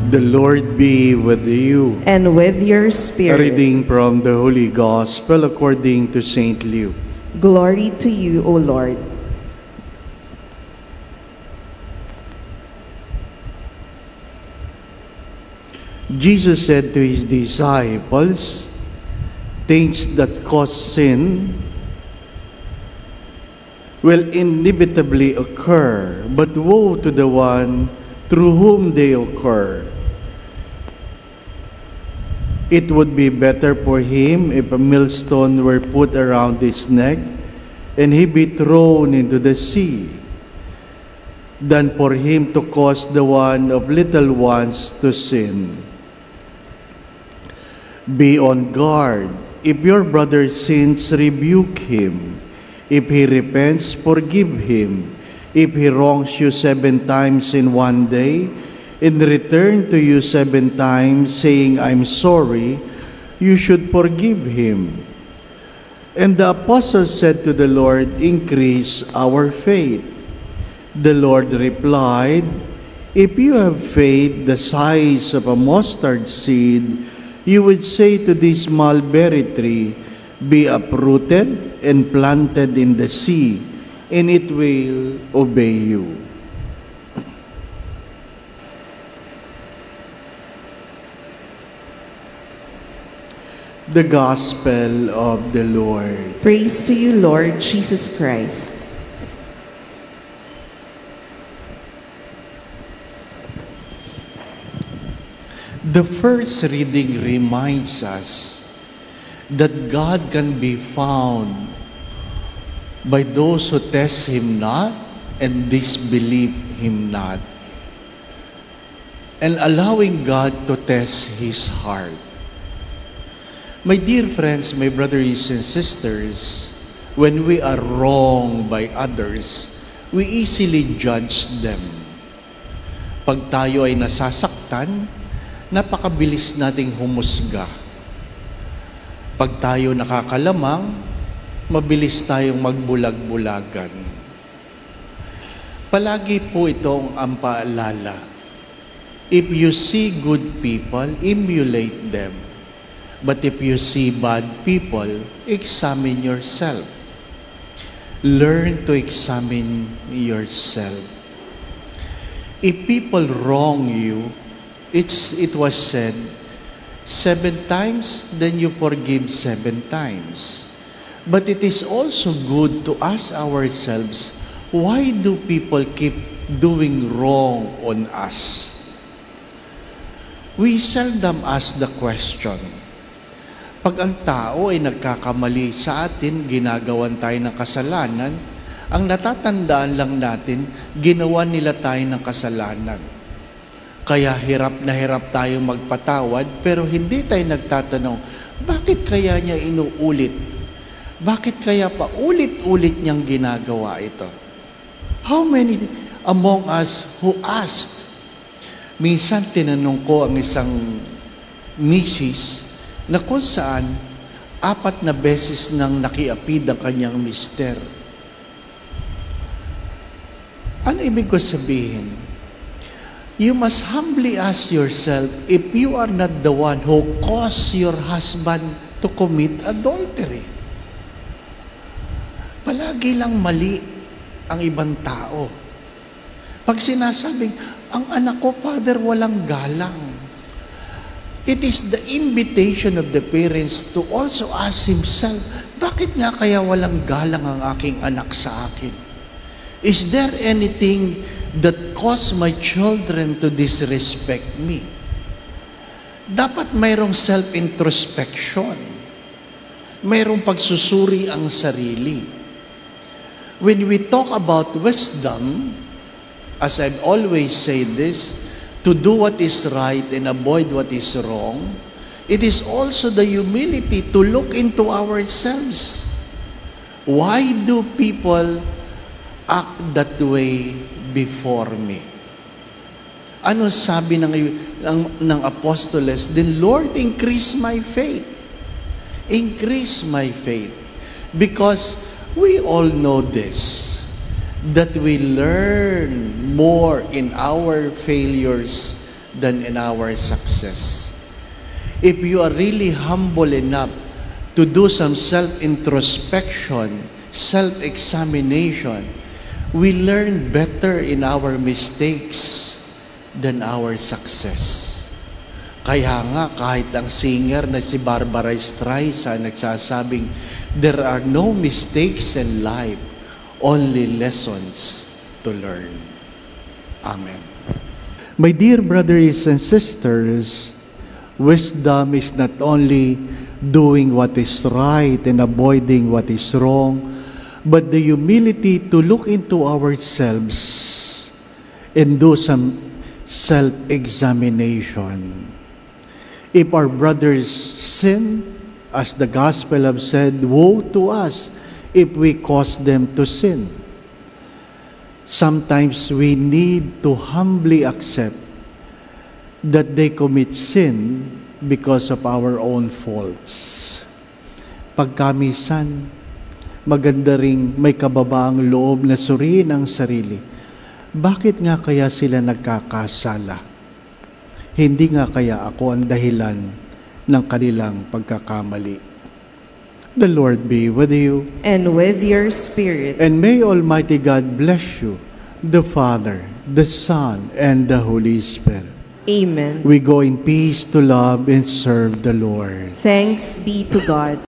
The Lord be with you. And with your A spirit. reading from the Holy Gospel according to St. Luke. Glory to you, O Lord. Jesus said to his disciples, things that cause sin will inevitably occur, but woe to the one through whom they occur. It would be better for him if a millstone were put around his neck and he be thrown into the sea, than for him to cause the one of little ones to sin. Be on guard. If your brother sins, rebuke him. If he repents, forgive him. If he wrongs you 7 times in one day, and return to you 7 times, saying, I'm sorry, you should forgive him. And the apostles said to the Lord, increase our faith. The Lord replied, if you have faith the size of a mustard seed, you would say to this mulberry tree, be uprooted and planted in the sea, and it will obey you. The Gospel of the Lord. Praise to you, Lord Jesus Christ. The first reading reminds us that God can be found by those who test Him not and disbelieve Him not, and allowing God to test His heart. My dear friends, my brothers and sisters, when we are wronged by others, we easily judge them. Pag tayo ay nasasaktan, napakabilis nating humusga. Pag tayo nakakalamang, mabilis tayong magbulag-bulagan. Palagi po itong ang paalala. If you see good people, emulate them. But if you see bad people, examine yourself. Learn to examine yourself. If people wrong you, it was said, 7 times, then you forgive 7 times. But it is also good to ask ourselves, why do people keep doing wrong on us? We seldom ask the question. Pag ang tao ay nagkakamali sa atin, ginagawan tayo ng kasalanan, ang natatandaan lang natin, ginawa nila tayo ng kasalanan. Kaya hirap na hirap tayong magpatawad, pero hindi tayo nagtatanong, bakit kaya niya inuulit? Bakit kaya pa ulit-ulit niyang ginagawa ito? How many among us who asked? Minsan tinanong ko ang isang misis na kung saan 4 na beses nang nakiapid ang kanyang mister. Ano ibig ko sabihin? You must humbly ask yourself if you are not the one who caused your husband to commit adultery. Palagi lang mali ang ibang tao. Pag sinasabing, ang anak ko, Father, walang galang. It is the invitation of the parents to also ask himself, bakit nga kaya walang galang ang aking anak sa akin? Is there anything that caused my children to disrespect me? Dapat mayroong self-introspection. Mayroong pagsusuri ang sarili. When we talk about wisdom, as I've always said this, to do what is right and avoid what is wrong, it is also the humility to look into ourselves. Why do people act that way before me? Ano sabi ng apostoles? The Lord, increase my faith. Increase my faith. Because we all know this, that we learn more in our failures than in our success. If you are really humble enough to do some self-introspection, self-examination, we learn better in our mistakes than our success. Kaya nga, kahit ang singer na si Barbara Streisand nagsasabing, there are no mistakes in life, only lessons to learn. Amen. My dear brothers and sisters, wisdom is not only doing what is right and avoiding what is wrong, but the humility to look into ourselves and do some self-examination. If our brothers sin, as the gospel have said, woe to us if we cause them to sin. Sometimes we need to humbly accept that they commit sin because of our own faults. Pagkamisan, maganda ring may kababaang loob na suriin ang sarili. Bakit nga kaya sila nagkakasala? Hindi nga kaya ako ang dahilan ng kanilang pagkakamali. The Lord be with you. And with your spirit. And may Almighty God bless you, the Father, the Son, and the Holy Spirit. Amen. We go in peace to love and serve the Lord. Thanks be to God.